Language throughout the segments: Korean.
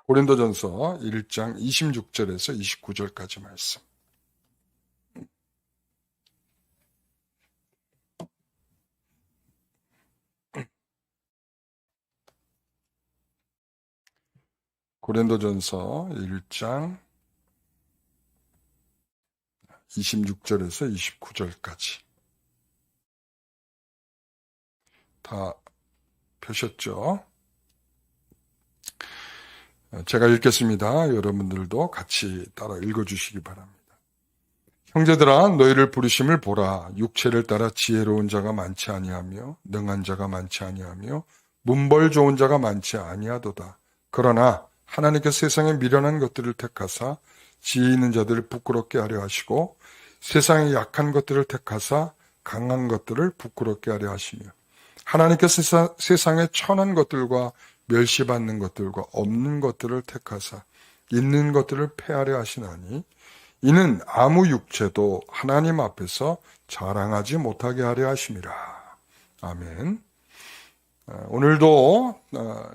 고린도전서 1장 26절에서 29절까지 말씀. 고린도전서 1장 26절에서 29절까지. 다 펴셨죠? 제가 읽겠습니다. 여러분들도 같이 따라 읽어주시기 바랍니다. 형제들아, 너희를 부르심을 보라. 육체를 따라 지혜로운 자가 많지 아니하며 능한 자가 많지 아니하며 문벌 좋은 자가 많지 아니하도다. 그러나 하나님께서 세상에 미련한 것들을 택하사 지혜 있는 자들을 부끄럽게 하려 하시고 세상에 약한 것들을 택하사 강한 것들을 부끄럽게 하려 하시며 하나님께서 세상에 천한 것들과 멸시받는 것들과 없는 것들을 택하사 있는 것들을 폐하려 하시나니 이는 아무 육체도 하나님 앞에서 자랑하지 못하게 하려 하심이라. 아멘. 오늘도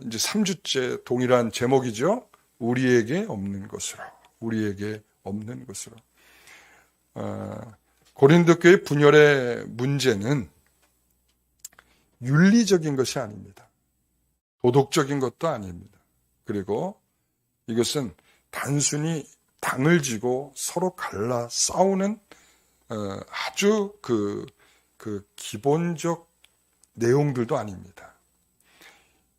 이제 3주째 동일한 제목이죠. 우리에게 없는 것으로. 우리에게 없는 것으로. 고린도 교회 분열의 문제는 윤리적인 것이 아닙니다. 도덕적인 것도 아닙니다. 그리고 이것은 단순히 당을 지고 서로 갈라 싸우는 아주 그 기본적 내용들도 아닙니다.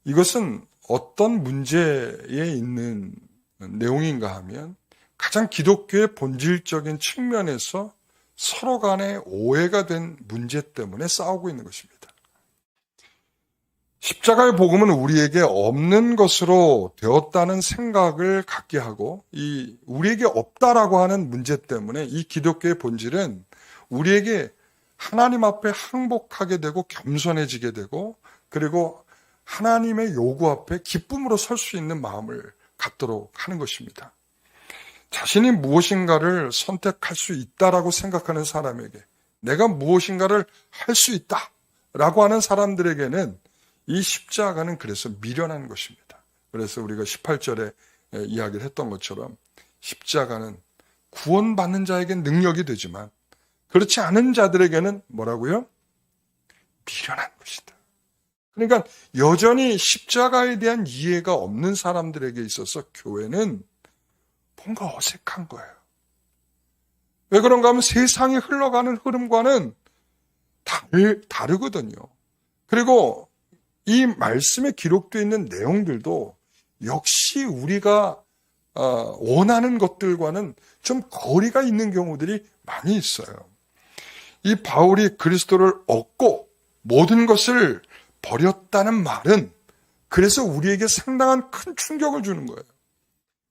이것은 어떤 문제에 있는 내용인가 하면 가장 기독교의 본질적인 측면에서 서로 간에 오해가 된 문제 때문에 싸우고 있는 것입니다. 십자가의 복음은 우리에게 없는 것으로 되었다는 생각을 갖게 하고 우리에게 없다라고 하는 문제 때문에 이 기독교의 본질은 우리에게 하나님 앞에 항복하게 되고 겸손해지게 되고 그리고 하나님의 요구 앞에 기쁨으로 설 수 있는 마음을 갖도록 하는 것입니다. 자신이 무엇인가를 선택할 수 있다라고 생각하는 사람에게 내가 무엇인가를 할 수 있다라고 하는 사람들에게는 이 십자가는 그래서 미련한 것입니다. 그래서 우리가 18절에 이야기를 했던 것처럼 십자가는 구원받는 자에게는 능력이 되지만 그렇지 않은 자들에게는 뭐라고요? 미련한 것이다. 그러니까 여전히 십자가에 대한 이해가 없는 사람들에게 있어서 교회는 뭔가 어색한 거예요. 왜 그런가 하면 세상이 흘러가는 흐름과는 다르거든요. 그리고 이 말씀에 기록되어 있는 내용들도 역시 우리가 원하는 것들과는 좀 거리가 있는 경우들이 많이 있어요. 이 바울이 그리스도를 얻고 모든 것을 버렸다는 말은 그래서 우리에게 상당한 큰 충격을 주는 거예요.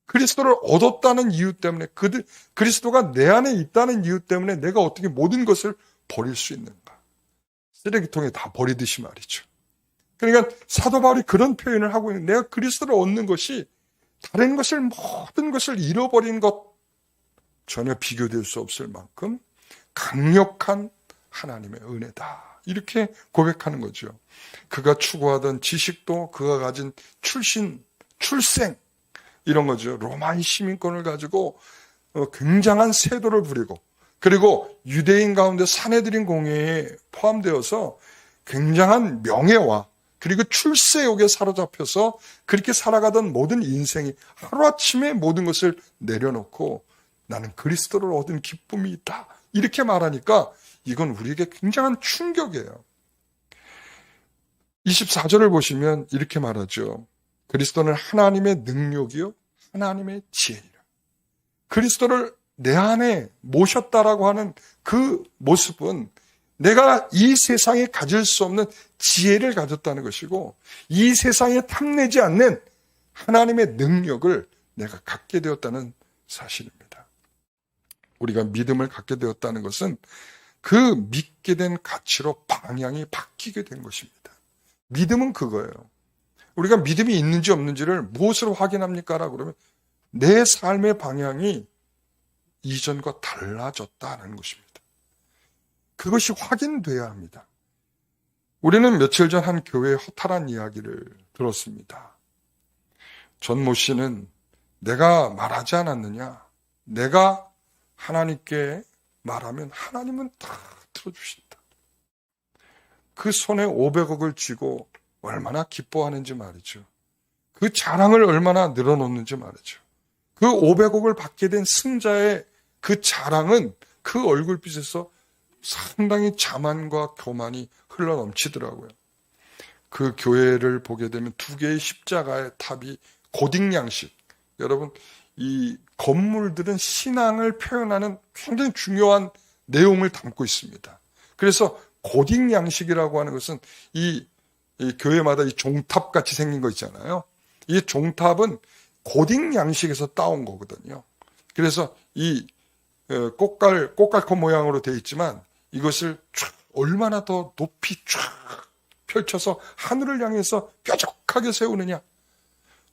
그리스도를 얻었다는 이유 때문에 그리스도가 내 안에 있다는 이유 때문에 내가 어떻게 모든 것을 버릴 수 있는가. 쓰레기통에 다 버리듯이 말이죠. 그러니까 사도 바울이 그런 표현을 하고 있는 내가 그리스도를 얻는 것이 다른 것을 모든 것을 잃어버린 것 전혀 비교될 수 없을 만큼 강력한 하나님의 은혜다. 이렇게 고백하는 거죠. 그가 추구하던 지식도 그가 가진 출생 이런 거죠. 로마의 시민권을 가지고 굉장한 세도를 부리고 그리고 유대인 가운데 사내들인 공회에 포함되어서 굉장한 명예와 그리고 출세욕에 사로잡혀서 그렇게 살아가던 모든 인생이 하루아침에 모든 것을 내려놓고 나는 그리스도를 얻은 기쁨이 있다. 이렇게 말하니까 이건 우리에게 굉장한 충격이에요. 24절을 보시면 이렇게 말하죠. 그리스도는 하나님의 능력이요 하나님의 지혜이라. 그리스도를 내 안에 모셨다라고 하는 그 모습은 내가 이 세상에 가질 수 없는 지혜를 가졌다는 것이고 이 세상에 탐내지 않는 하나님의 능력을 내가 갖게 되었다는 사실입니다. 우리가 믿음을 갖게 되었다는 것은 그 믿게 된 가치로 방향이 바뀌게 된 것입니다. 믿음은 그거예요. 우리가 믿음이 있는지 없는지를 무엇으로 확인합니까? 라고 그러면 내 삶의 방향이 이전과 달라졌다는 것입니다. 그것이 확인돼야 합니다. 우리는 며칠 전 한 교회의 허탈한 이야기를 들었습니다. 전모 씨는 내가 말하지 않았느냐? 내가 하나님께 말하면 하나님은 다 들어주신다. 그 손에 500억을 쥐고 얼마나 기뻐하는지 말이죠. 그 자랑을 얼마나 늘어놓는지 말이죠. 그 500억을 받게 된 승자의 그 자랑은 그 얼굴빛에서 상당히 자만과 교만이 흘러넘치더라고요. 그 교회를 보게 되면 두 개의 십자가의 탑이 고딕양식. 여러분, 이 건물들은 신앙을 표현하는 굉장히 중요한 내용을 담고 있습니다. 그래서 고딕양식이라고 하는 것은 이 교회마다 이 종탑같이 생긴 거 있잖아요. 이 종탑은 고딕양식에서 따온 거거든요. 그래서 이 꽃갈콘 모양으로 되어 있지만 이것을 쫙 얼마나 더 높이 쫙 펼쳐서 하늘을 향해서 뾰족하게 세우느냐.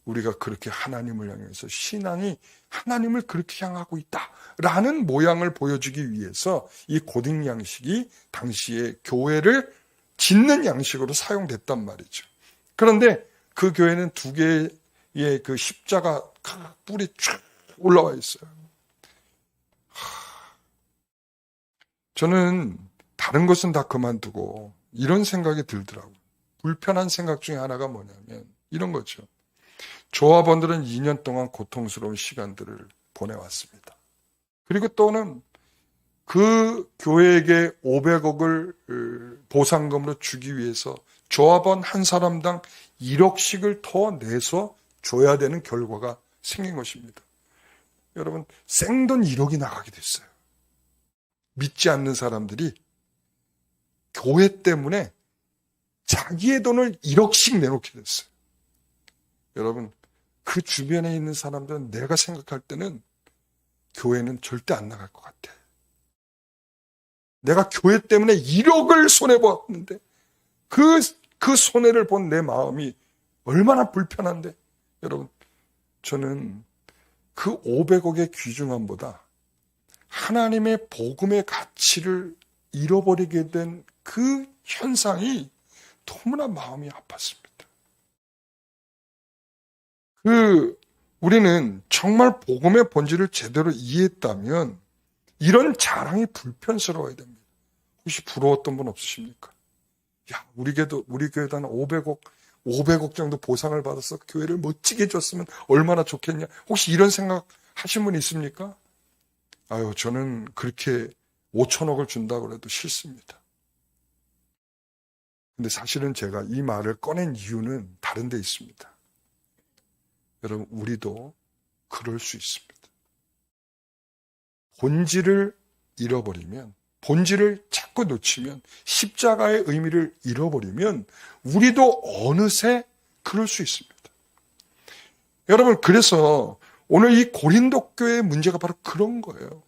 우리가 그렇게 하나님을 향해서 신앙이 하나님을 그렇게 향하고 있다라는 모양을 보여주기 위해서 이 고딕 양식이 당시에 교회를 짓는 양식으로 사용됐단 말이죠. 그런데 그 교회는 두 개의 그 십자가 뿔이 쫙 올라와 있어요. 저는 다른 것은 다 그만두고 이런 생각이 들더라고요. 불편한 생각 중에 하나가 뭐냐면 이런 거죠. 조합원들은 2년 동안 고통스러운 시간들을 보내왔습니다. 그리고 또는 그 교회에게 500억을 보상금으로 주기 위해서 조합원 한 사람당 1억씩을 더 내서 줘야 되는 결과가 생긴 것입니다. 여러분, 생돈 1억이 나가게 됐어요. 믿지 않는 사람들이 교회 때문에 자기의 돈을 1억씩 내놓게 됐어요. 여러분, 그 주변에 있는 사람들은 내가 생각할 때는 교회는 절대 안 나갈 것 같아. 내가 교회 때문에 1억을 손해봤는데 그 손해를 본 내 마음이 얼마나 불편한데. 여러분, 저는 그 500억의 귀중함보다 하나님의 복음의 가치를 잃어버리게 된 그 현상이 너무나 마음이 아팠습니다. 우리는 정말 복음의 본질을 제대로 이해했다면 이런 자랑이 불편스러워야 됩니다. 혹시 부러웠던 분 없으십니까? 야, 우리 교회도 한 500억 정도 보상을 받아서 교회를 멋지게 줬으면 얼마나 좋겠냐. 혹시 이런 생각 하신 분 있습니까? 아유, 저는 그렇게 5천억을 준다고 해도 싫습니다. 근데 사실은 제가 이 말을 꺼낸 이유는 다른 데 있습니다. 여러분, 우리도 그럴 수 있습니다. 본질을 잃어버리면, 본질을 자꾸 놓치면, 십자가의 의미를 잃어버리면 우리도 어느새 그럴 수 있습니다. 여러분, 그래서 오늘 이 고린도 교회의 문제가 바로 그런 거예요.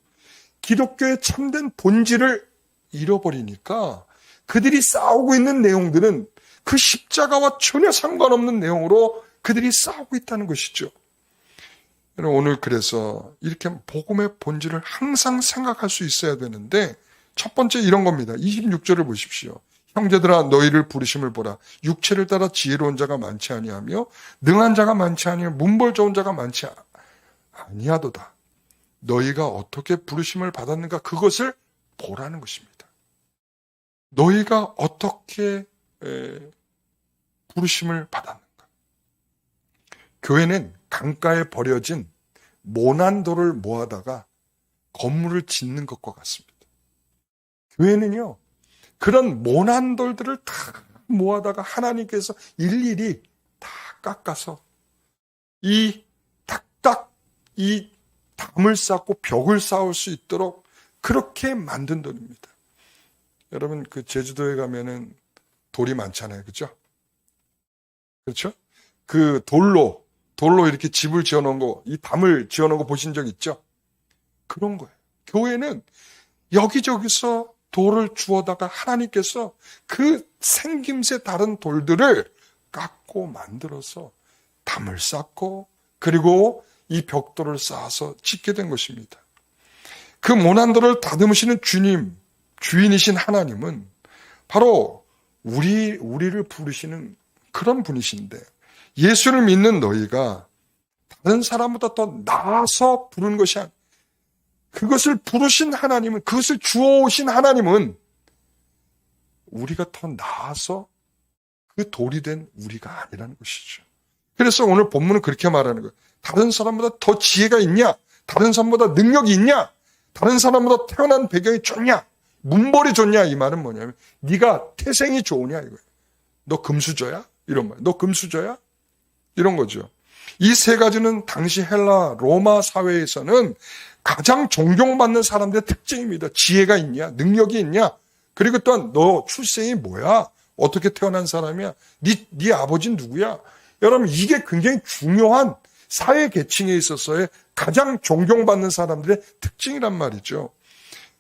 기독교의 참된 본질을 잃어버리니까 그들이 싸우고 있는 내용들은 그 십자가와 전혀 상관없는 내용으로 그들이 싸우고 있다는 것이죠. 오늘 그래서 이렇게 복음의 본질을 항상 생각할 수 있어야 되는데 첫 번째 이런 겁니다. 26절을 보십시오. 형제들아, 너희를 부르심을 보라. 육체를 따라 지혜로운 자가 많지 아니하며 능한 자가 많지 아니하며 문벌 좋은 자가 많지 아니하도다. 너희가 어떻게 부르심을 받았는가, 그것을 보라는 것입니다. 너희가 어떻게 부르심을 받았는가. 교회는 강가에 버려진 모난돌을 모아다가 건물을 짓는 것과 같습니다. 교회는요, 그런 모난돌들을 다 모아다가 하나님께서 일일이 다 깎아서 이 담을 쌓고 벽을 쌓을 수 있도록 그렇게 만든 돌입니다. 여러분, 그 제주도에 가면은 돌이 많잖아요. 그렇죠? 그렇죠? 그 돌로 이렇게 집을 지어놓은 거, 이 담을 지어놓은 거 보신 적 있죠? 그런 거예요. 교회는 여기저기서 돌을 주워다가 하나님께서 그 생김새 다른 돌들을 깎고 만들어서 담을 쌓고 그리고 이 벽돌을 쌓아서 짓게 된 것입니다. 그 모난돌을 다듬으시는 주인이신 하나님은 바로 우리를 부르시는 그런 분이신데, 예수를 믿는 너희가 다른 사람보다 더 나아서 부르는 것이 아니에요. 그것을 부르신 하나님은, 그것을 주어오신 하나님은 우리가 더 나아서 그 돌이 된 우리가 아니라는 것이죠. 그래서 오늘 본문은 그렇게 말하는 거예요. 다른 사람보다 더 지혜가 있냐? 다른 사람보다 능력이 있냐? 다른 사람보다 태어난 배경이 좋냐? 문벌이 좋냐? 이 말은 뭐냐면 네가 태생이 좋으냐 이거예요. 너 금수저야? 이런 말. 너 금수저야? 이런 거죠. 이 세 가지는 당시 헬라 로마 사회에서는 가장 존경받는 사람들의 특징입니다. 지혜가 있냐? 능력이 있냐? 그리고 또한 너 출생이 뭐야? 어떻게 태어난 사람이야? 네 아버지는 누구야? 여러분 이게 굉장히 중요한 사회 계층에 있어서의 가장 존경받는 사람들의 특징이란 말이죠.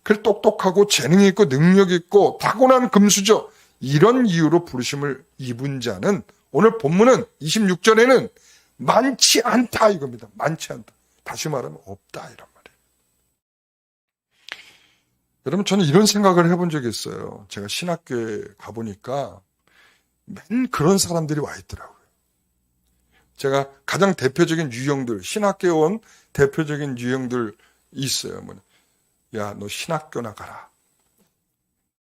그래 똑똑하고 재능이 있고 능력이 있고 타고난 금수저 이런 이유로 부르심을 입은 자는 오늘 본문은 26절에는 많지 않다 이겁니다. 많지 않다. 다시 말하면 없다 이란 말이에요. 여러분 저는 이런 생각을 해본 적이 있어요. 제가 신학교에 가보니까 맨 그런 사람들이 와 있더라고요. 제가 가장 대표적인 유형들, 신학교에 온 대표적인 유형들 있어요. 야, 너 신학교나 가라.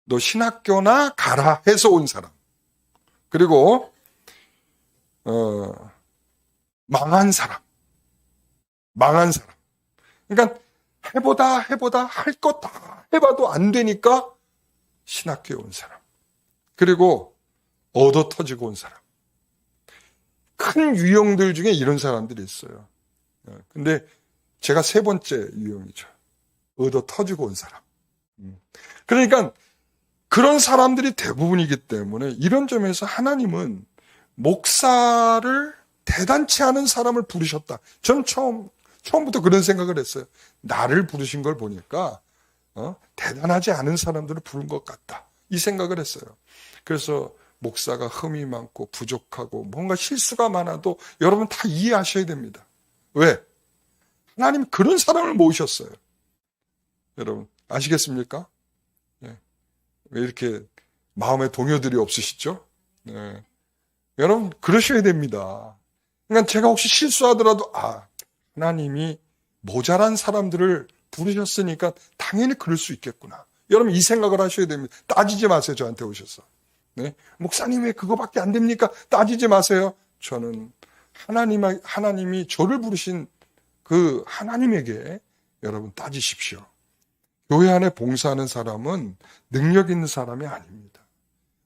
너 신학교나 가라 해서 온 사람. 그리고 망한 사람. 그러니까 해보다 할 거 다 해봐도 안 되니까 신학교에 온 사람. 그리고 얻어 터지고 온 사람. 큰 유형들 중에 이런 사람들이 있어요. 근데 제가 세 번째 유형이죠. 얻어 터지고 온 사람. 그러니까 그런 사람들이 대부분이기 때문에 이런 점에서 하나님은 목사를 대단치 않은 사람을 부르셨다. 전 처음부터 그런 생각을 했어요. 나를 부르신 걸 보니까 대단하지 않은 사람들을 부른 것 같다. 이 생각을 했어요. 그래서 목사가 흠이 많고 부족하고 뭔가 실수가 많아도 여러분 다 이해하셔야 됩니다. 왜? 하나님 그런 사람을 모으셨어요. 여러분 아시겠습니까? 네. 왜 이렇게 마음에 동요들이 없으시죠? 네. 여러분 그러셔야 됩니다. 그러니까 제가 혹시 실수하더라도 하나님이 모자란 사람들을 부르셨으니까 당연히 그럴 수 있겠구나. 여러분 이 생각을 하셔야 됩니다. 따지지 마세요. 저한테 오셔서. 네? 목사님 왜 그거밖에 안 됩니까? 따지지 마세요. 저는 하나님이 저를 부르신 그 하나님에게 여러분 따지십시오. 교회 안에 봉사하는 사람은 능력 있는 사람이 아닙니다.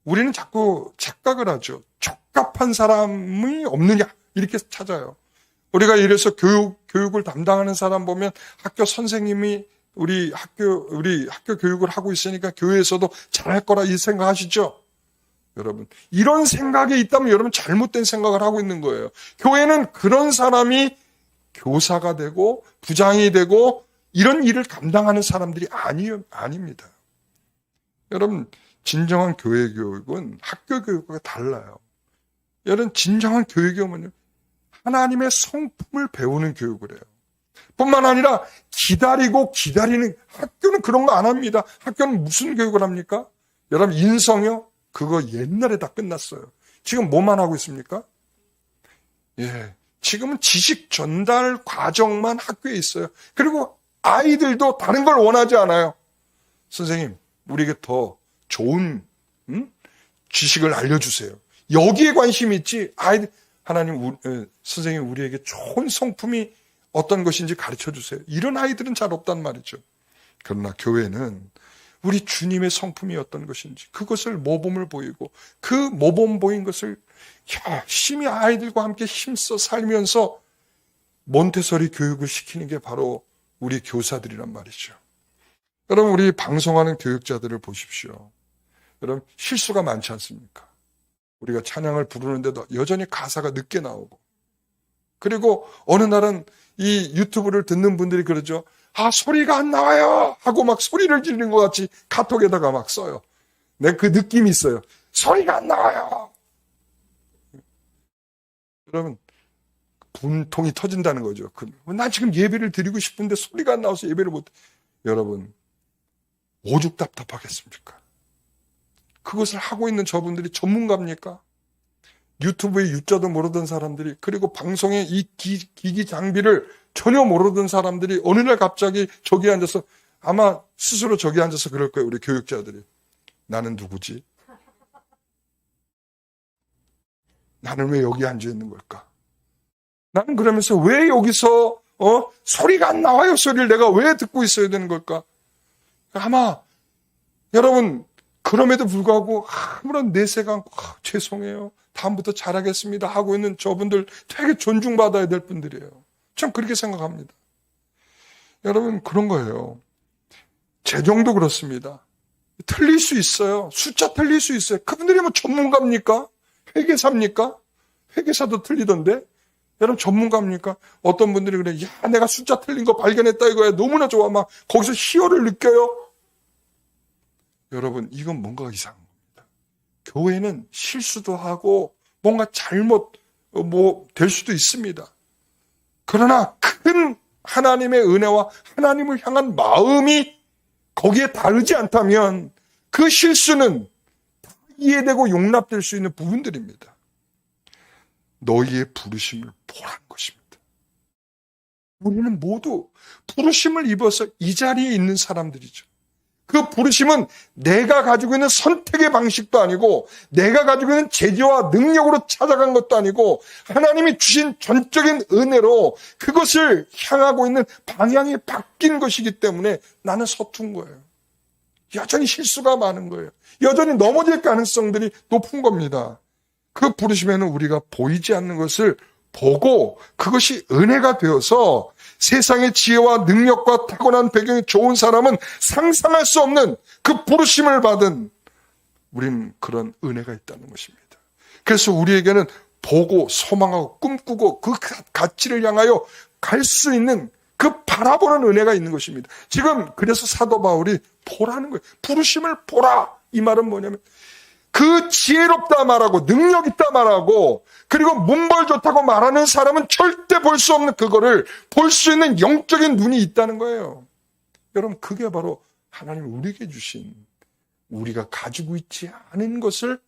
우리는 자꾸 착각을 하죠. 적합한 사람이 없느냐 이렇게 찾아요. 우리가 이래서 교육을 담당하는 사람 보면 학교 선생님이 우리 학교 교육을 하고 있으니까 교회에서도 잘할 거라 이 생각하시죠? 여러분 이런 생각이 있다면 여러분 잘못된 생각을 하고 있는 거예요. 교회는 그런 사람이 교사가 되고 부장이 되고 이런 일을 감당하는 사람들이 아닙니다. 여러분 진정한 교회 교육은 학교 교육과 달라요. 여러분 진정한 교육 교육은 하나님의 성품을 배우는 교육을 해요. 뿐만 아니라 기다리는 학교는 그런 거 안 합니다. 학교는 무슨 교육을 합니까? 여러분 인성이요? 그거 옛날에 다 끝났어요. 지금 뭐만 하고 있습니까? 지금은 지식 전달 과정만 학교에 있어요. 그리고 아이들도 다른 걸 원하지 않아요. 선생님, 우리에게 더 좋은 지식을 알려주세요. 여기에 관심이 있지. 선생님 우리에게 좋은 성품이 어떤 것인지 가르쳐주세요. 이런 아이들은 잘 없단 말이죠. 그러나 교회는 우리 주님의 성품이 어떤 것인지 그것을 모범을 보이고 그 모범 보인 것을 열심히 아이들과 함께 힘써 살면서 몬테소리 교육을 시키는 게 바로 우리 교사들이란 말이죠. 여러분 우리 방송하는 교육자들을 보십시오. 여러분 실수가 많지 않습니까? 우리가 찬양을 부르는데도 여전히 가사가 늦게 나오고 그리고 어느 날은 이 유튜브를 듣는 분들이 그러죠. 소리가 안 나와요 하고 막 소리를 지르는 것 같이 카톡에다가 막 써요. 내 그 느낌이 있어요. 소리가 안 나와요. 여러분 분통이 터진다는 거죠. 나 지금 예배를 드리고 싶은데 소리가 안 나와서 예배를 못. 여러분 오죽 답답하겠습니까? 그것을 하고 있는 저분들이 전문가입니까? 유튜브의 유자도 모르던 사람들이, 그리고 방송의 이 기기 장비를 전혀 모르던 사람들이 어느 날 갑자기 저기 앉아서, 아마 스스로 저기 앉아서 그럴 거예요. 우리 교육자들이. 나는 누구지? 나는 왜 여기 앉아 있는 걸까? 나는 그러면서 왜 여기서 소리가 안 나와요? 소리를 내가 왜 듣고 있어야 되는 걸까? 아마 여러분, 그럼에도 불구하고 아무런 내세가 않고 죄송해요, 다음부터 잘하겠습니다 하고 있는 저분들 되게 존중받아야 될 분들이에요. 참 그렇게 생각합니다. 여러분, 그런 거예요. 재정도 그렇습니다. 틀릴 수 있어요. 숫자 틀릴 수 있어요. 그분들이 뭐 전문가입니까? 회계사입니까? 회계사도 틀리던데. 여러분, 전문가입니까? 어떤 분들이 그래, 야, 내가 숫자 틀린 거 발견했다 이거야. 너무나 좋아. 막 거기서 희열을 느껴요. 여러분, 이건 뭔가 이상한 겁니다. 교회는 실수도 하고 뭔가 잘못 될 수도 있습니다. 그러나 큰 하나님의 은혜와 하나님을 향한 마음이 거기에 다르지 않다면 그 실수는 다 이해되고 용납될 수 있는 부분들입니다. 너희의 부르심을 보라는 것입니다. 우리는 모두 부르심을 입어서 이 자리에 있는 사람들이죠. 그 부르심은 내가 가지고 있는 선택의 방식도 아니고, 내가 가지고 있는 재주와 능력으로 찾아간 것도 아니고, 하나님이 주신 전적인 은혜로 그것을 향하고 있는 방향이 바뀐 것이기 때문에 나는 서툰 거예요. 여전히 실수가 많은 거예요. 여전히 넘어질 가능성들이 높은 겁니다. 그 부르심에는 우리가 보이지 않는 것을 보고 그것이 은혜가 되어서 세상의 지혜와 능력과 타고난 배경이 좋은 사람은 상상할 수 없는 그 부르심을 받은, 우린 그런 은혜가 있다는 것입니다. 그래서 우리에게는 보고 소망하고 꿈꾸고 그 가치를 향하여 갈 수 있는 그 바라보는 은혜가 있는 것입니다. 지금 그래서 사도 바울이 보라는 거예요. 부르심을 보라. 이 말은 뭐냐면 그 지혜롭다 말하고 능력 있다 말하고 그리고 문벌 좋다고 말하는 사람은 절대 볼 수 없는 그거를 볼 수 있는 영적인 눈이 있다는 거예요. 여러분, 그게 바로 하나님 우리에게 주신, 우리가 가지고 있지 않은 것을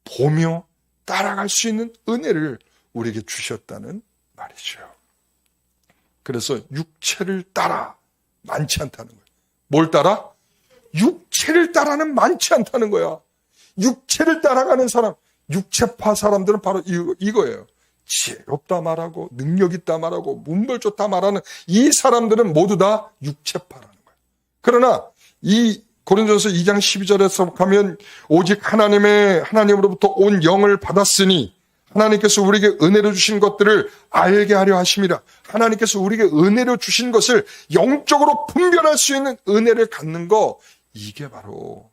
보며 따라갈 수 있는 은혜를 우리에게 주셨다는 말이죠. 그래서 육체를 따라 많지 않다는 거예요. 뭘 따라? 육체를 따라는 많지 않다는 거야. 육체를 따라가는 사람, 육체파 사람들은 바로 이거예요. 지혜롭다 말하고 능력 있다 말하고 문벌 좋다 말하는 이 사람들은 모두 다 육체파라는 거예요. 그러나 이 고린도전서 2장 12절에서 가면 오직 하나님으로부터 온 영을 받았으니 하나님께서 우리에게 은혜로 주신 것들을 알게 하려 하심이라. 하나님께서 우리에게 은혜로 주신 것을 영적으로 분별할 수 있는 은혜를 갖는 거, 이게 바로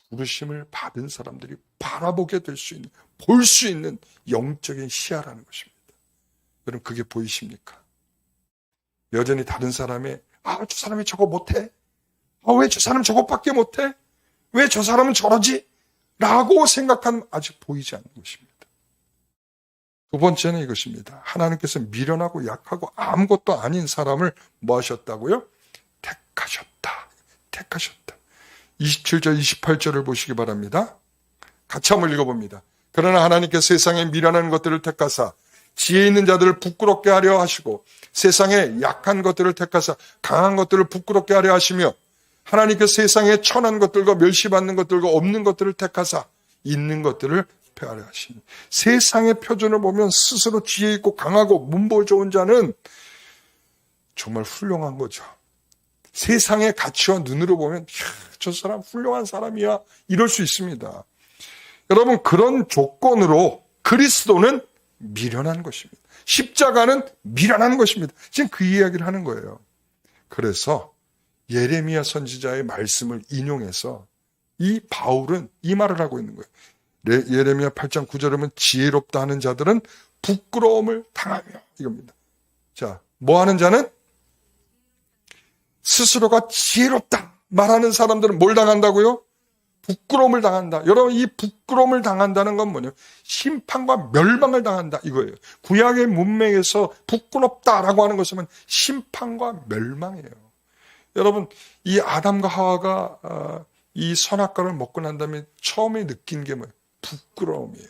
부르심을 받은 사람들이 바라보게 될 수 있는, 볼 수 있는 영적인 시야라는 것입니다. 여러분, 그게 보이십니까? 여전히 다른 사람의 저 사람이 저거 못해? 왜 저 사람 저것밖에 못해? 왜 저 사람은 저러지? 라고 생각하면 아직 보이지 않는 것입니다. 두 번째는 이것입니다. 하나님께서 미련하고 약하고 아무것도 아닌 사람을 뭐 하셨다고요? 택하셨다. 27절 28절을 보시기 바랍니다. 같이 한번 읽어봅니다. 그러나 하나님께서 세상에 미련한 것들을 택하사 지혜 있는 자들을 부끄럽게 하려 하시고 세상에 약한 것들을 택하사 강한 것들을 부끄럽게 하려 하시며 하나님께서 세상에 천한 것들과 멸시받는 것들과 없는 것들을 택하사 있는 것들을 폐하려 하시니. 세상의 표준을 보면 스스로 지혜 있고 강하고 문벌 좋은 자는 정말 훌륭한 거죠. 세상의 가치와 눈으로 보면 저 사람 훌륭한 사람이야, 이럴 수 있습니다. 여러분, 그런 조건으로 그리스도는 미련한 것입니다. 십자가는 미련한 것입니다. 지금 그 이야기를 하는 거예요. 그래서 예레미야 선지자의 말씀을 인용해서 이 바울은 이 말을 하고 있는 거예요. 예레미야 8장 9절에 보면 지혜롭다 하는 자들은 부끄러움을 당하며, 이겁니다. 자, 뭐 하는 자는? 스스로가 지혜롭다 말하는 사람들은 뭘 당한다고요? 부끄러움을 당한다. 여러분, 이 부끄러움을 당한다는 건 뭐냐면 심판과 멸망을 당한다, 이거예요. 구약의 문맥에서 부끄럽다라고 하는 것은 심판과 멸망이에요. 여러분, 이 아담과 하와가 이 선악과를 먹고 난 다음에 처음에 느낀 게 뭐예요? 부끄러움이에요.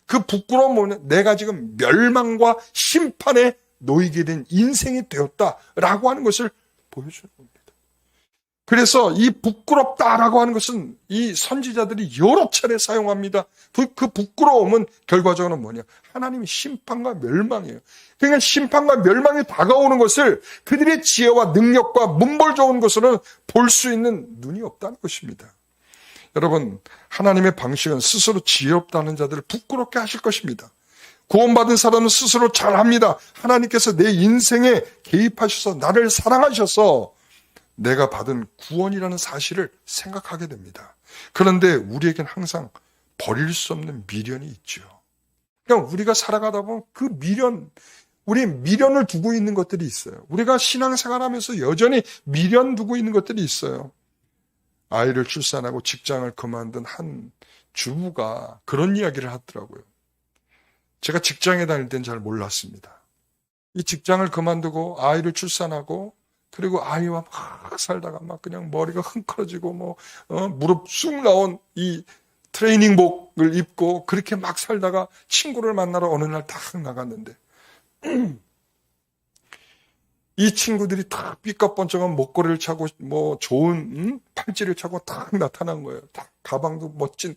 그 부끄러운 뭐냐? 내가 지금 멸망과 심판에 놓이게 된 인생이 되었다라고 하는 것을 보여주는 겁니다. 그래서 이 부끄럽다라고 하는 것은 이 선지자들이 여러 차례 사용합니다. 그 부끄러움은 결과적으로 뭐냐? 하나님의 심판과 멸망이에요. 그러니까 심판과 멸망이 다가오는 것을 그들의 지혜와 능력과 문벌 좋은 것으로는 볼 수 있는 눈이 없다는 것입니다. 여러분, 하나님의 방식은 스스로 지혜롭다는 자들을 부끄럽게 하실 것입니다. 구원받은 사람은 스스로 잘합니다. 하나님께서 내 인생에 개입하셔서 나를 사랑하셔서 내가 받은 구원이라는 사실을 생각하게 됩니다. 그런데 우리에겐 항상 버릴 수 없는 미련이 있죠. 그냥 우리가 살아가다 보면 그 우리 미련을 두고 있는 것들이 있어요. 우리가 신앙생활하면서 여전히 미련 두고 있는 것들이 있어요. 아이를 출산하고 직장을 그만둔 한 주부가 그런 이야기를 하더라고요. 제가 직장에 다닐 땐 잘 몰랐습니다. 이 직장을 그만두고 아이를 출산하고 그리고 아이와 막 살다가 막 그냥 머리가 흥커러지고 무릎 쑥 나온 이 트레이닝복을 입고 그렇게 막 살다가 친구를 만나러 어느 날 딱 나갔는데 이 친구들이 딱 삐까뻔쩍한 목걸이를 차고 좋은 팔찌를 차고 딱 나타난 거예요. 딱 가방도 멋진.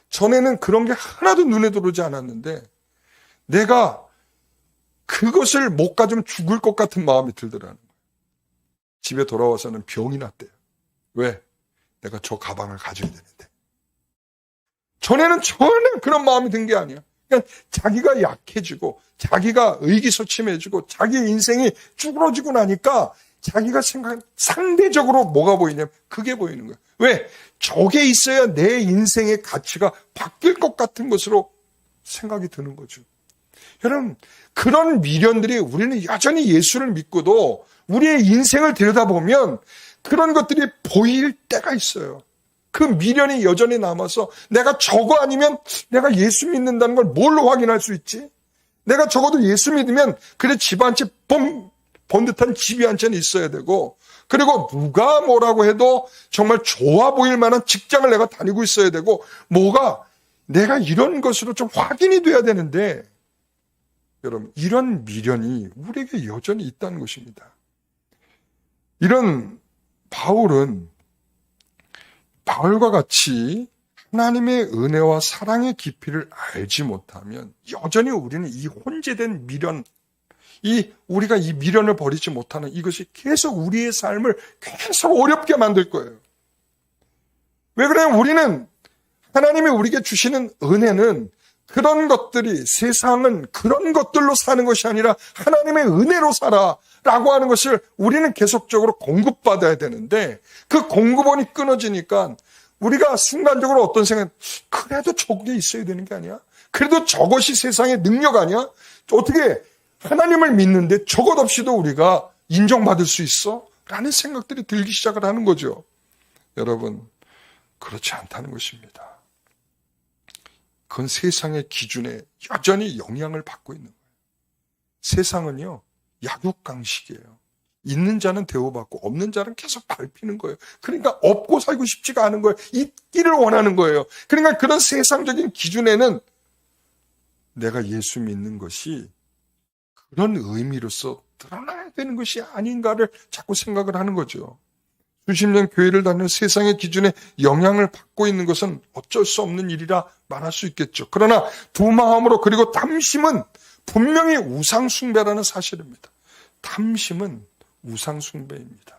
전에는 그런 게 하나도 눈에 들어오지 않았는데 내가 그것을 못 가지면 죽을 것 같은 마음이 들더라는 거예요. 집에 돌아와서는 병이 났대요. 왜? 내가 저 가방을 가져야 되는데. 전에는 전혀 그런 마음이 든 게 아니야. 그러니까 자기가 약해지고 자기가 의기소침해지고 자기 인생이 쭈그러지고 나니까 자기가 상대적으로 뭐가 보이냐면 그게 보이는 거예요. 왜? 저게 있어야 내 인생의 가치가 바뀔 것 같은 것으로 생각이 드는 거죠. 여러분, 그런 미련들이 우리는 여전히 예수를 믿고도 우리의 인생을 들여다보면 그런 것들이 보일 때가 있어요. 그 미련이 여전히 남아서 내가 저거 아니면 내가 예수 믿는다는 걸 뭘로 확인할 수 있지? 내가 적어도 예수 믿으면 그래 집 한 채 번듯한 집이 한 채는 있어야 되고 그리고 누가 뭐라고 해도 정말 좋아 보일 만한 직장을 내가 다니고 있어야 되고 내가 이런 것으로 좀 확인이 돼야 되는데 여러분 이런 미련이 우리에게 여전히 있다는 것입니다. 이런 바울과 같이 하나님의 은혜와 사랑의 깊이를 알지 못하면 여전히 우리는 이 혼재된 미련, 우리가 이 미련을 버리지 못하는 이것이 계속 우리의 삶을 계속 어렵게 만들 거예요. 왜 그래요? 우리는 하나님이 우리에게 주시는 은혜는 그런 것들이 세상은 그런 것들로 사는 것이 아니라 하나님의 은혜로 살아라고 하는 것을 우리는 계속적으로 공급받아야 되는데 그 공급원이 끊어지니까 우리가 순간적으로 어떤 생각, 그래도 저게 있어야 되는 게 아니야? 그래도 저것이 세상의 능력 아니야? 어떻게 하나님을 믿는데 저것 없이도 우리가 인정받을 수 있어? 라는 생각들이 들기 시작을 하는 거죠. 여러분, 그렇지 않다는 것입니다. 그건 세상의 기준에 여전히 영향을 받고 있는 거예요. 세상은요, 약육강식이에요. 있는 자는 대우받고 없는 자는 계속 밟히는 거예요. 그러니까 없고 살고 싶지가 않은 거예요. 있기를 원하는 거예요. 그러니까 그런 세상적인 기준에는 내가 예수 믿는 것이 그런 의미로서 드러나야 되는 것이 아닌가를 자꾸 생각을 하는 거죠. 수십 년 교회를 다니는 세상의 기준에 영향을 받고 있는 것은 어쩔 수 없는 일이라 말할 수 있겠죠. 그러나 두 마음으로 그리고 탐심은 분명히 우상숭배라는 사실입니다. 탐심은 우상숭배입니다.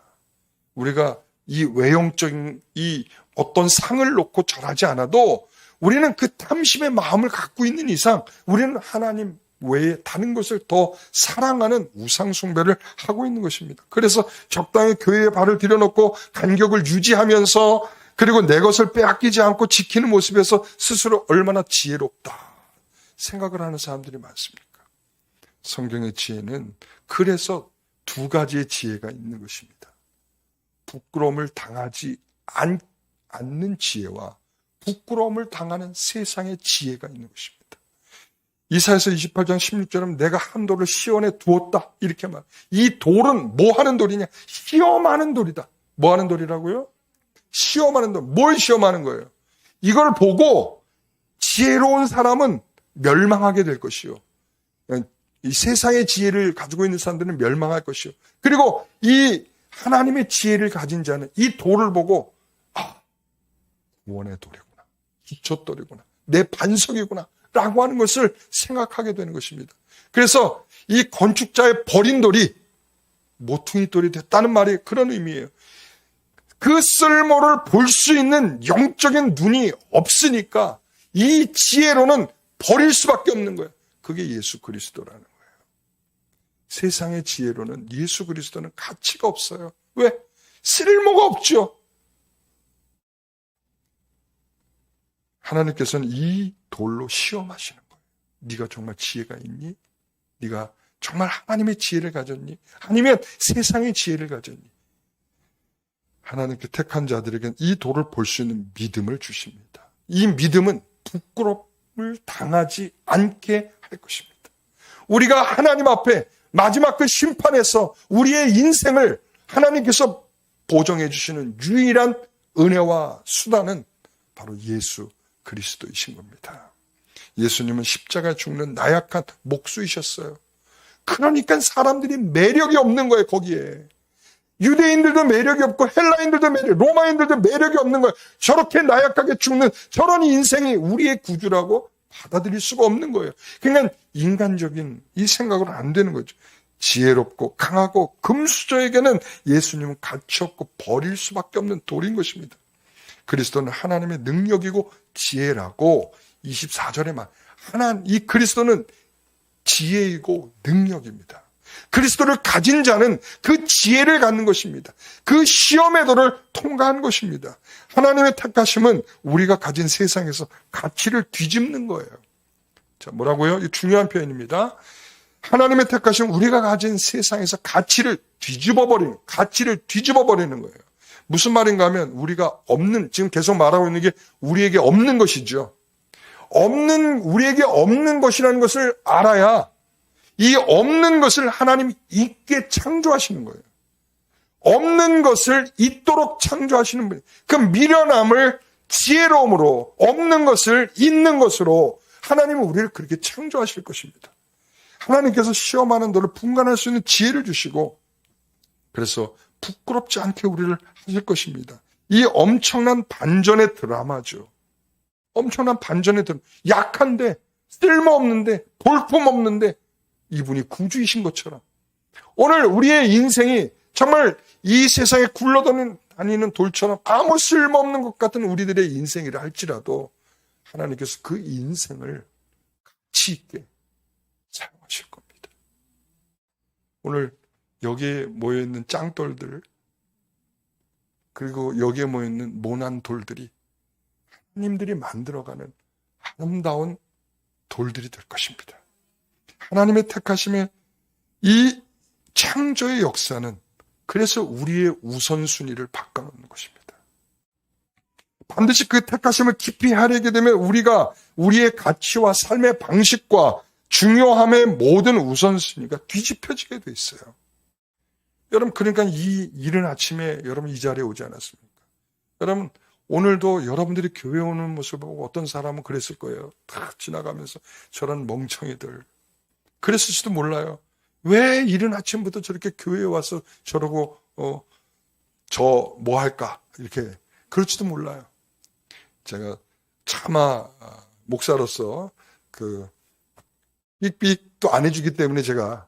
우리가 이 외형적인 이 어떤 상을 놓고 절하지 않아도 우리는 그 탐심의 마음을 갖고 있는 이상 우리는 하나님 외에 다른 것을 더 사랑하는 우상숭배를 하고 있는 것입니다. 그래서 적당히 교회에 발을 들여놓고 간격을 유지하면서 그리고 내 것을 빼앗기지 않고 지키는 모습에서 스스로 얼마나 지혜롭다 생각을 하는 사람들이 많습니까? 성경의 지혜는 그래서 두 가지의 지혜가 있는 것입니다. 부끄러움을 당하지 않는 지혜와 부끄러움을 당하는 세상의 지혜가 있는 것입니다. 이사야서 28장 16절은 내가 한 돌을 시온에 두었다 이렇게 말. 이 돌은 뭐 하는 돌이냐? 시험하는 돌이다. 뭐 하는 돌이라고요? 시험하는 돌. 뭘 시험하는 거예요? 이걸 보고 지혜로운 사람은 멸망하게 될 것이요. 이 세상의 지혜를 가지고 있는 사람들은 멸망할 것이요. 그리고 이 하나님의 지혜를 가진 자는 이 돌을 보고 구원의 돌이구나, 기초돌이구나, 내 반석이구나 라고 하는 것을 생각하게 되는 것입니다. 그래서 이 건축자의 버린 돌이 모퉁이 돌이 됐다는 말이 그런 의미예요. 그 쓸모를 볼 수 있는 영적인 눈이 없으니까 이 지혜로는 버릴 수밖에 없는 거예요. 그게 예수 그리스도라는 거예요. 세상의 지혜로는 예수 그리스도는 가치가 없어요. 왜? 쓸모가 없죠. 하나님께서는 이 돌로 시험하시는 거예요. 네가 정말 지혜가 있니? 네가 정말 하나님의 지혜를 가졌니? 아니면 세상의 지혜를 가졌니? 하나님께 택한 자들에게는 이 돌을 볼 수 있는 믿음을 주십니다. 이 믿음은 부끄러움을 당하지 않게 할 것입니다. 우리가 하나님 앞에 마지막 그 심판에서 우리의 인생을 하나님께서 보정해 주시는 유일한 은혜와 수단은 바로 예수 그리스도이신 겁니다. 예수님은 십자가에 죽는 나약한 목수이셨어요. 그러니까 사람들이 매력이 없는 거예요, 거기에. 유대인들도 매력이 없고 헬라인들도 로마인들도 매력이 없는 거예요. 저렇게 나약하게 죽는 저런 인생이 우리의 구주라고 받아들일 수가 없는 거예요. 그러니까 인간적인 이 생각으로 안 되는 거죠. 지혜롭고 강하고 금수저에게는 예수님은 가치 없고 버릴 수밖에 없는 돌인 것입니다. 그리스도는 하나님의 능력이고 지혜라고 24절에 말. 이 그리스도는 지혜이고 능력입니다. 그리스도를 가진 자는 그 지혜를 갖는 것입니다. 그 시험의 돌을 통과한 것입니다. 하나님의 택하심은 우리가 가진 세상에서 가치를 뒤집는 거예요. 자, 뭐라고요? 이 중요한 표현입니다. 하나님의 택하심은 우리가 가진 세상에서 가치를 뒤집어버리는 거예요. 무슨 말인가 하면 우리가 없는, 지금 계속 말하고 있는 게 우리에게 없는 것이죠. 우리에게 없는 것이라는 것을 알아야 이 없는 것을 하나님이 있게 창조하시는 거예요. 없는 것을 있도록 창조하시는 분. 그 미련함을 지혜로움으로 없는 것을 있는 것으로 하나님은 우리를 그렇게 창조하실 것입니다. 하나님께서 시험하는 돌을 분간할 수 있는 지혜를 주시고 그래서 부끄럽지 않게 우리를 하실 것입니다. 이 엄청난 반전의 드라마죠. 엄청난 반전의 드라마. 약한데 쓸모없는데 볼품없는데 이분이 구주이신 것처럼 오늘 우리의 인생이 정말 이 세상에 굴러다니는 돌처럼 아무 쓸모없는 것 같은 우리들의 인생이라 할지라도 하나님께서 그 인생을 가치 있게 사용하실 겁니다. 오늘 여기에 모여있는 짱돌들 그리고 여기에 모여있는 모난 돌들이 하나님들이 만들어가는 아름다운 돌들이 될 것입니다. 하나님의 택하심의 이 창조의 역사는 그래서 우리의 우선순위를 바꿔놓는 것입니다. 반드시 그 택하심을 깊이 하려게 되면 우리가 우리의 가치와 삶의 방식과 중요함의 모든 우선순위가 뒤집혀지게 돼 있어요. 여러분, 그러니까 이 이른 아침에 여러분 이 자리에 오지 않았습니까? 여러분, 오늘도 여러분들이 교회 오는 모습을 보고 어떤 사람은 그랬을 거예요. 다 지나가면서 저런 멍청이들. 그랬을지도 몰라요. 왜 이른 아침부터 저렇게 교회에 와서 저러고 저 뭐 할까 이렇게 그럴지도 몰라요. 제가 차마 목사로서 그 삑삑도 안 해주기 때문에 제가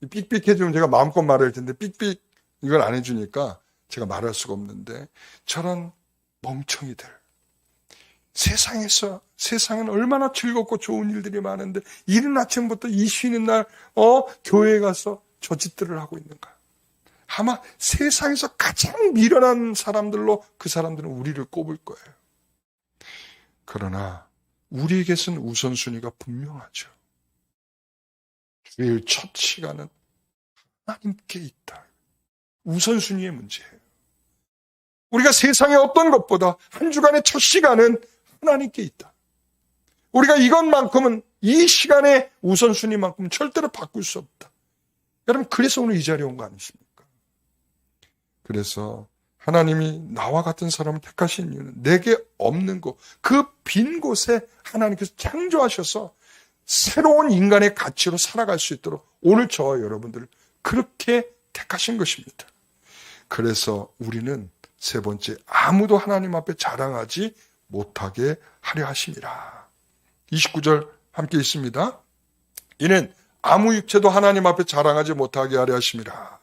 삑삑 해주면 제가 마음껏 말할 텐데 삑삑 이걸 안 해주니까 제가 말할 수가 없는데 저런 멍청이들 세상에는 얼마나 즐겁고 좋은 일들이 많은데 이른 아침부터 이 쉬는 날 교회에 가서 저 짓들을 하고 있는가. 아마 세상에서 가장 미련한 사람들로 그 사람들은 우리를 꼽을 거예요. 그러나 우리에게서는 우선순위가 분명하죠. 주일 첫 시간은 하나님께 있다. 우선순위의 문제예요. 우리가 세상의 어떤 것보다 한 주간의 첫 시간은 하나님께 있다. 우리가 이것만큼은 이 시간의 우선순위만큼 절대로 바꿀 수 없다. 여러분, 그래서 오늘 이 자리에 온 거 아니십니까? 그래서 하나님이 나와 같은 사람을 택하신 이유는 내게 없는 곳, 그 빈 곳에 하나님께서 창조하셔서 새로운 인간의 가치로 살아갈 수 있도록 오늘 저와 여러분들을 그렇게 택하신 것입니다. 그래서 우리는 세 번째, 아무도 하나님 앞에 자랑하지 못하게 하려 하심이라. 29절 함께 있습니다. 이는 아무 육체도 하나님 앞에 자랑하지 못하게 하려 하심이라.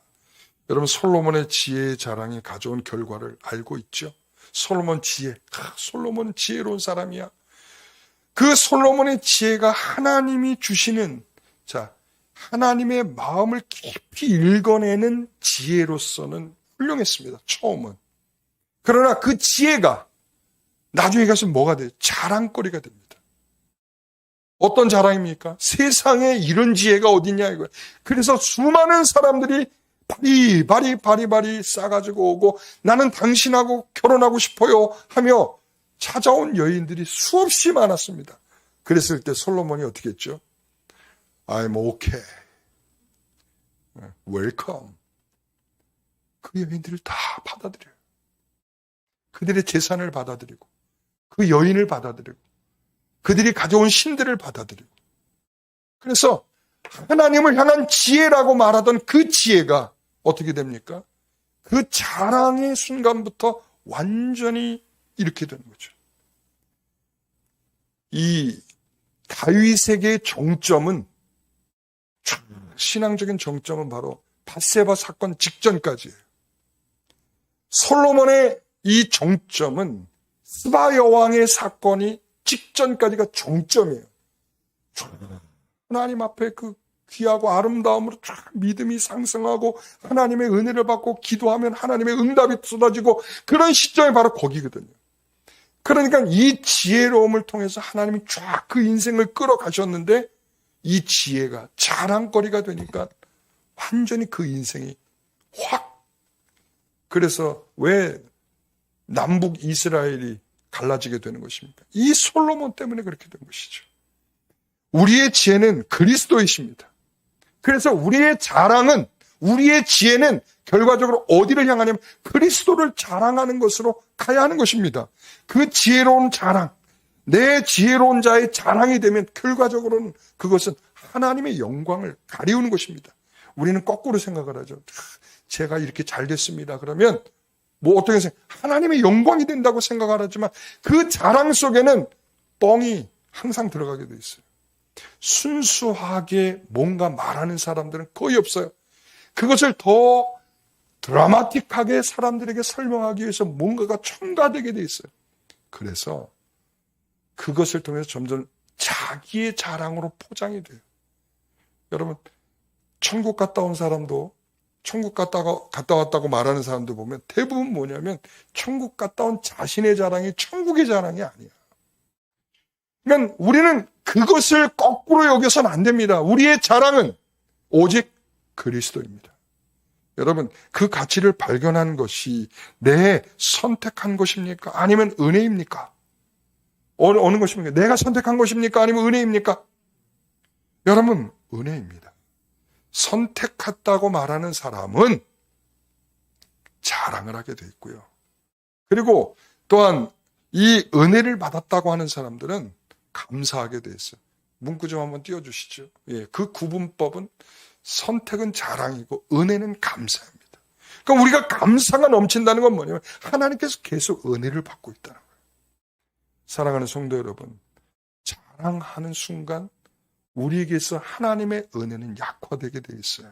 여러분, 솔로몬의 지혜의 자랑이 가져온 결과를 알고 있죠? 솔로몬은 지혜로운 사람이야. 그 솔로몬의 지혜가 하나님이 주시는, 하나님의 마음을 깊이 읽어내는 지혜로서는 훌륭했습니다. 처음은. 그러나 그 지혜가 나중에 가서 뭐가 돼요? 자랑거리가 됩니다. 어떤 자랑입니까? 세상에 이런 지혜가 어딨냐 이거예요. 그래서 수많은 사람들이 바리바리 싸가지고 오고 나는 당신하고 결혼하고 싶어요 하며 찾아온 여인들이 수없이 많았습니다. 그랬을 때 솔로몬이 어떻게 했죠? I'm okay. Welcome. 그 여인들을 다 받아들여요. 그들의 재산을 받아들이고 그 여인을 받아들이고 그들이 가져온 신들을 받아들이고, 그래서 하나님을 향한 지혜라고 말하던 그 지혜가 어떻게 됩니까? 그 자랑의 순간부터 완전히 이렇게 되는 거죠. 이 다윗에게의 정점은, 신앙적인 정점은 바로 밧세바 사건 직전까지예요. 솔로몬의 이 정점은 스바 여왕의 사건이 직전까지가 정점이에요. 하나님 앞에 그 귀하고 아름다움으로 쫙 믿음이 상승하고 하나님의 은혜를 받고 기도하면 하나님의 응답이 쏟아지고 그런 시점이 바로 거기거든요. 그러니까 이 지혜로움을 통해서 하나님이 쫙 그 인생을 끌어가셨는데 이 지혜가 자랑거리가 되니까 완전히 그 인생이 확, 그래서 왜 남북 이스라엘이 갈라지게 되는 것입니까? 이 솔로몬 때문에 그렇게 된 것이죠. 우리의 지혜는 그리스도이십니다. 그래서 우리의 자랑은, 우리의 지혜는 결과적으로 어디를 향하냐면 그리스도를 자랑하는 것으로 가야 하는 것입니다. 그 지혜로운 자랑, 내 지혜로운 자의 자랑이 되면 결과적으로는 그것은 하나님의 영광을 가리우는 것입니다. 우리는 거꾸로 생각을 하죠. 제가 이렇게 잘 됐습니다. 그러면 어떻게 생각? 하나님의 영광이 된다고 생각을 하지만 그 자랑 속에는 뻥이 항상 들어가게 돼 있어요. 순수하게 뭔가 말하는 사람들은 거의 없어요. 그것을 더 드라마틱하게 사람들에게 설명하기 위해서 뭔가가 첨가되게 돼 있어요. 그래서 그것을 통해서 점점 자기의 자랑으로 포장이 돼요. 여러분, 천국 갔다 온 사람도, 천국 갔다 왔다고 말하는 사람들 보면 대부분 뭐냐면 천국 갔다 온 자신의 자랑이 천국의 자랑이 아니야. 그러니까 우리는 그것을 거꾸로 여겨서는 안 됩니다. 우리의 자랑은 오직 그리스도입니다. 여러분, 그 가치를 발견한 것이 내 선택한 것입니까? 아니면 은혜입니까? 어느 것입니까? 내가 선택한 것입니까? 아니면 은혜입니까? 여러분, 은혜입니다. 선택했다고 말하는 사람은 자랑을 하게 돼 있고요. 그리고 또한 이 은혜를 받았다고 하는 사람들은 감사하게 돼 있어요. 문구 좀 한번 띄워주시죠. 예, 그 구분법은 선택은 자랑이고 은혜는 감사입니다. 그러니까 우리가 감사가 넘친다는 건 뭐냐면 하나님께서 계속 은혜를 받고 있다는 거예요. 사랑하는 성도 여러분, 자랑하는 순간 우리에게서 하나님의 은혜는 약화되게 되어 있어요.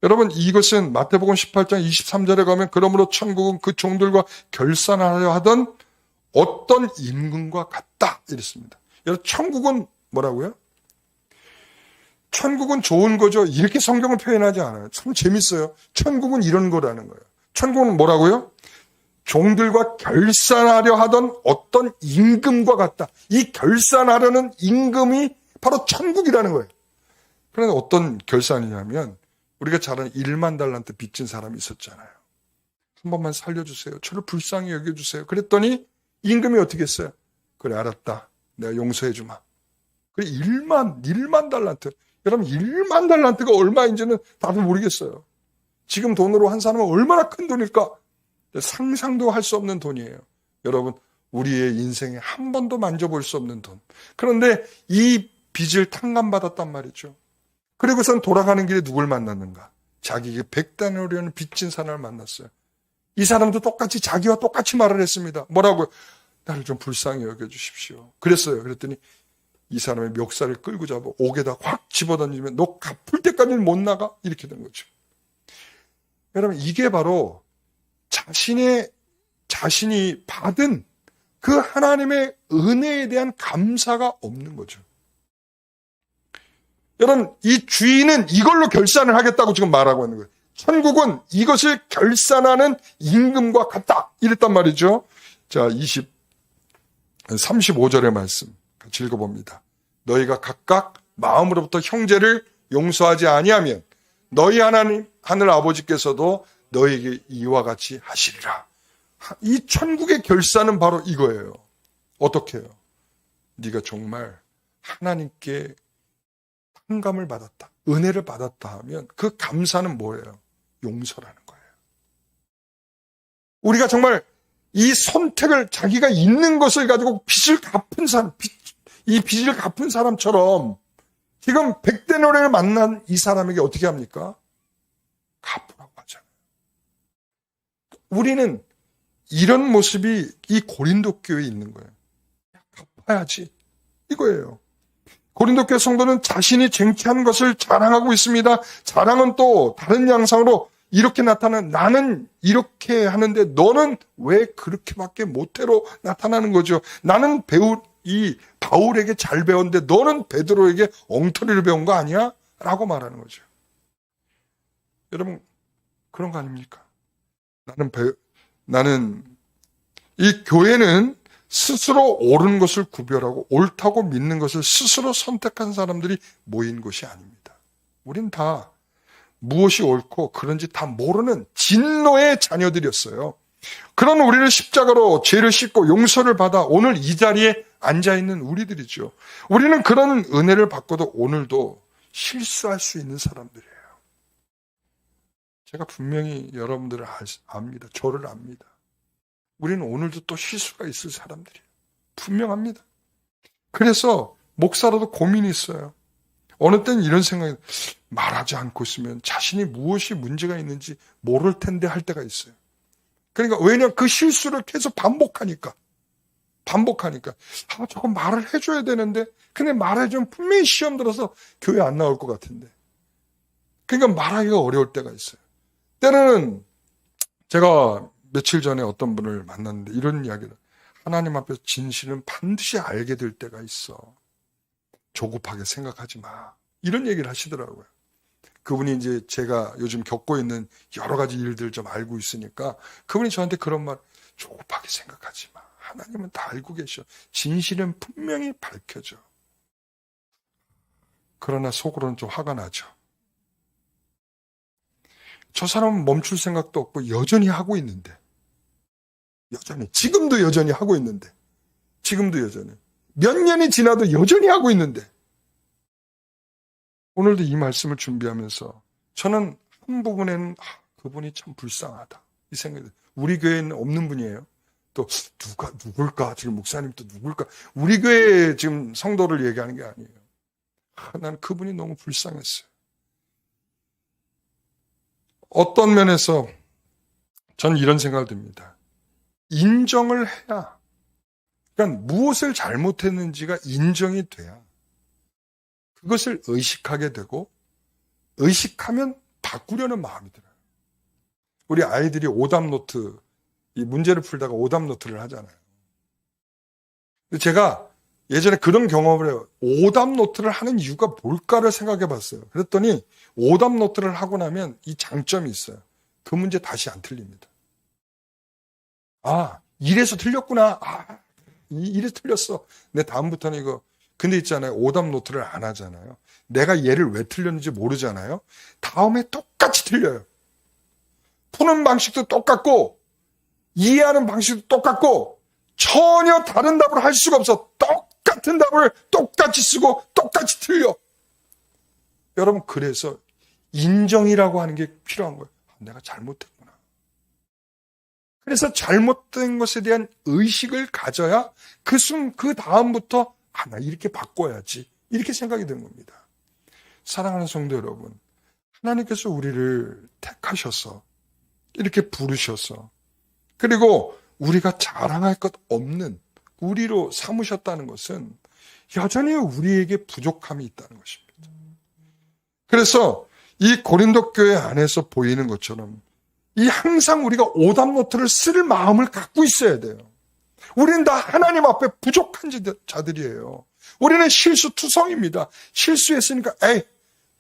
여러분, 이것은 마태복음 18장 23절에 가면 그러므로 천국은 그 종들과 결산하려 하던 어떤 임금과 같다 이랬습니다. 여러분, 천국은 뭐라고요? 천국은 좋은 거죠. 이렇게 성경을 표현하지 않아요. 참 재밌어요. 천국은 이런 거라는 거예요. 천국은 뭐라고요? 종들과 결산하려 하던 어떤 임금과 같다. 이 결산하려는 임금이 바로 천국이라는 거예요. 그런데 어떤 결산이냐면 우리가 잘 아는 1만 달란트 빚진 사람이 있었잖아요. 한 번만 살려주세요. 저를 불쌍히 여겨주세요. 그랬더니 임금이 어떻게 했어요? 그래, 알았다. 내가 용서해 주마. 그래, 1만 달란트. 여러분, 1만 달란트가 얼마인지는 다들 모르겠어요. 지금 돈으로 한 사람은 얼마나 큰 돈일까? 상상도 할 수 없는 돈이에요. 여러분, 우리의 인생에 한 번도 만져볼 수 없는 돈. 그런데 이 빚을 탕감받았단 말이죠. 그리고선 돌아가는 길에 누굴 만났는가? 자기에게 100데나리온을 빚진 사람을 만났어요. 이 사람도 똑같이 자기와 똑같이 말을 했습니다. 뭐라고요? 나를 좀 불쌍히 여겨주십시오. 그랬어요. 그랬더니 이 사람의 멱살을 끌고 잡아 옥에다 확 집어던지면 너 갚을 때까지는 못 나가? 이렇게 된 거죠. 여러분, 이게 바로 자신이 받은 그 하나님의 은혜에 대한 감사가 없는 거죠. 여러분, 이 주인은 이걸로 결산을 하겠다고 지금 말하고 있는 거예요. 천국은 이것을 결산하는 임금과 같다. 이랬단 말이죠. 자, 35절의 말씀 같이 읽어봅니다. 너희가 각각 마음으로부터 형제를 용서하지 아니하면 너희 하나님 하늘 아버지께서도 너희에게 이와 같이 하시리라. 이 천국의 결산은 바로 이거예요. 어떻게 해요? 네가 정말 하나님께 탕감을 받았다, 은혜를 받았다 하면 그 감사는 뭐예요? 용서라는 거예요. 우리가 정말 이 선택을 자기가 있는 것을 가지고 빚을 갚은 사람, 이 빚을 갚은 사람처럼 지금 100데나리온을 만난 이 사람에게 어떻게 합니까? 갚으라고 하잖아요. 우리는 이런 모습이 이 고린도 교회에 있는 거예요. 갚아야지. 이거예요. 고린도 교회 성도는 자신이 쟁취한 것을 자랑하고 있습니다. 자랑은 또 다른 양상으로 이렇게 나타나는, 나는 이렇게 하는데 너는 왜 그렇게밖에 못해로 나타나는 거죠. 나는 이 바울에게 잘 배웠는데 너는 베드로에게 엉터리를 배운 거 아니야? 라고 말하는 거죠. 여러분, 그런 거 아닙니까? 나는 이 교회는 스스로 옳은 것을 구별하고 옳다고 믿는 것을 스스로 선택한 사람들이 모인 곳이 아닙니다. 우린 다 무엇이 옳고 그런지 다 모르는 진노의 자녀들이었어요. 그런 우리를 십자가로 죄를 씻고 용서를 받아 오늘 이 자리에 앉아있는 우리들이죠. 우리는 그런 은혜를 받고도 오늘도 실수할 수 있는 사람들이에요. 제가 분명히 여러분들을 압니다. 저를 압니다. 우리는 오늘도 또 실수가 있을 사람들이에요. 분명합니다. 그래서 목사로도 고민이 있어요. 어느 때는 이런 생각이, 말하지 않고 있으면 자신이 무엇이 문제가 있는지 모를 텐데 할 때가 있어요. 그러니까 왜냐하면 그 실수를 계속 반복하니까. 저거 말을 해줘야 되는데, 근데 말해주면 분명히 시험 들어서 교회 안 나올 것 같은데. 그러니까 말하기가 어려울 때가 있어요. 때로는 제가 며칠 전에 어떤 분을 만났는데 이런 이야기를, 하나님 앞에서 진실은 반드시 알게 될 때가 있어. 조급하게 생각하지 마. 이런 얘기를 하시더라고요. 그분이 이제 제가 요즘 겪고 있는 여러 가지 일들 좀 알고 있으니까 그분이 저한테 그런 말, 조급하게 생각하지 마. 하나님은 다 알고 계셔. 진실은 분명히 밝혀져. 그러나 속으로는 좀 화가 나죠. 저 사람은 멈출 생각도 없고 여전히 하고 있는데. 지금도 여전히 하고 있는데. 몇 년이 지나도 여전히 하고 있는데. 오늘도 이 말씀을 준비하면서 저는 한 부분에는 그분이 참 불쌍하다 이 생각이 들어요. 우리 교회는 없는 분이에요. 또 누굴까? 지금 목사님 또 누굴까? 우리 교회 지금 성도를 얘기하는 게 아니에요. 난 그분이 너무 불쌍했어요. 어떤 면에서 저는 이런 생각을 듭니다. 인정을 해야, 그러니까 무엇을 잘못했는지가 인정이 돼야 그것을 의식하게 되고, 의식하면 바꾸려는 마음이 들어요. 우리 아이들이 오답노트, 이 문제를 풀다가 오답노트를 하잖아요. 제가 예전에 그런 경험을 해요. 오답노트를 하는 이유가 뭘까를 생각해 봤어요. 그랬더니 오답노트를 하고 나면 이 장점이 있어요. 그 문제 다시 안 틀립니다. 이래서 틀렸구나. 이래서 틀렸어. 근데 다음부터는 이거, 근데 있잖아요. 오답노트를 안 하잖아요. 내가 얘를 왜 틀렸는지 모르잖아요. 다음에 똑같이 틀려요. 푸는 방식도 똑같고 이해하는 방식도 똑같고 전혀 다른 답을 할 수가 없어. 똑같은 답을 똑같이 쓰고 똑같이 틀려. 여러분, 그래서 인정이라고 하는 게 필요한 거예요. 내가 잘못했구나. 그래서 잘못된 것에 대한 의식을 가져야 그 다음부터 나 이렇게 바꿔야지 이렇게 생각이 든 겁니다. 사랑하는 성도 여러분, 하나님께서 우리를 택하셔서 이렇게 부르셔서 그리고 우리가 자랑할 것 없는 우리로 삼으셨다는 것은 여전히 우리에게 부족함이 있다는 것입니다. 그래서 이 고린도 교회 안에서 보이는 것처럼 이 항상 우리가 오답노트를 쓸 마음을 갖고 있어야 돼요. 우리는 다 하나님 앞에 부족한 자들이에요. 우리는 실수투성입니다. 실수했으니까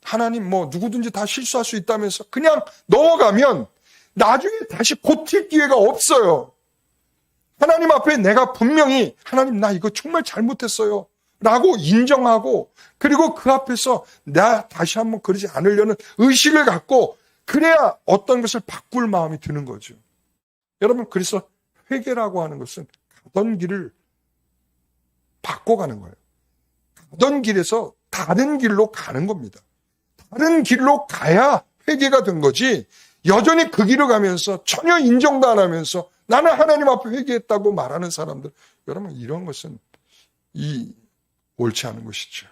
하나님 누구든지 다 실수할 수 있다면서 그냥 넘어가면 나중에 다시 고칠 기회가 없어요. 하나님 앞에 내가 분명히 하나님 나 이거 정말 잘못했어요 라고 인정하고 그리고 그 앞에서 나 다시 한번 그러지 않으려는 의식을 갖고 그래야 어떤 것을 바꿀 마음이 드는 거죠. 여러분, 그래서 회개라고 하는 것은 가던 길을 바꿔가는 거예요. 가던 길에서 다른 길로 가는 겁니다. 다른 길로 가야 회개가 된 거지 여전히 그 길을 가면서 전혀 인정도 안 하면서 나는 하나님 앞에 회개했다고 말하는 사람들, 여러분 이런 것은 옳지 않은 것이죠.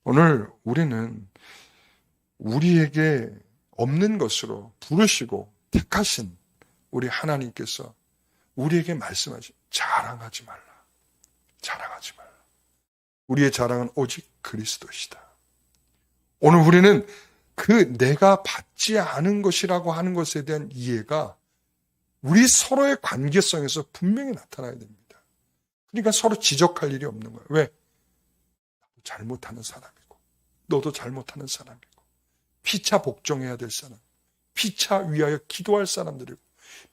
오늘 우리는 우리에게 없는 것으로 부르시고 택하신 우리 하나님께서 우리에게 말씀하신 자랑하지 말라. 자랑하지 말라. 우리의 자랑은 오직 그리스도시다. 오늘 우리는 그 내가 받지 않은 것이라고 하는 것에 대한 이해가 우리 서로의 관계성에서 분명히 나타나야 됩니다. 그러니까 서로 지적할 일이 없는 거예요. 왜? 나도 잘못하는 사람이고 너도 잘못하는 사람이고 피차 복종해야 될 사람, 피차 위하여 기도할 사람들이고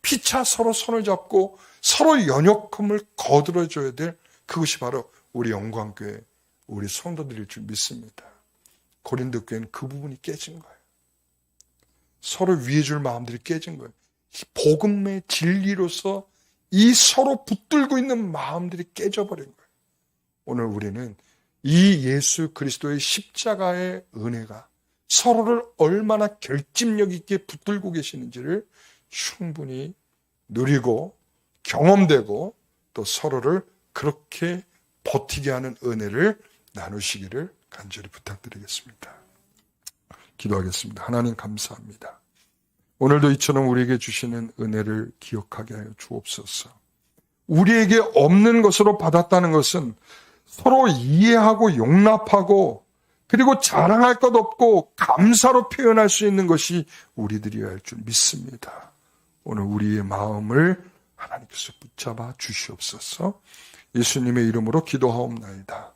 피차 서로 손을 잡고 서로 연약함을 거들어줘야 될 그것이 바로 우리 영광교회 우리 성도들일 줄 믿습니다. 고린도 교회는 그 부분이 깨진 거예요. 서로 위해줄 마음들이 깨진 거예요. 이 복음의 진리로서 이 서로 붙들고 있는 마음들이 깨져버린 거예요. 오늘 우리는 이 예수 그리스도의 십자가의 은혜가 서로를 얼마나 결집력 있게 붙들고 계시는지를 충분히 누리고 경험되고 또 서로를 그렇게 버티게 하는 은혜를 나누시기를 간절히 부탁드리겠습니다. 기도하겠습니다. 하나님 감사합니다. 오늘도 이처럼 우리에게 주시는 은혜를 기억하게 하여 주옵소서. 우리에게 없는 것으로 받았다는 것은 서로 이해하고 용납하고 그리고 자랑할 것 없고 감사로 표현할 수 있는 것이 우리들이어야 할 줄 믿습니다. 오늘 우리의 마음을 하나님께서 붙잡아 주시옵소서. 예수님의 이름으로 기도하옵나이다.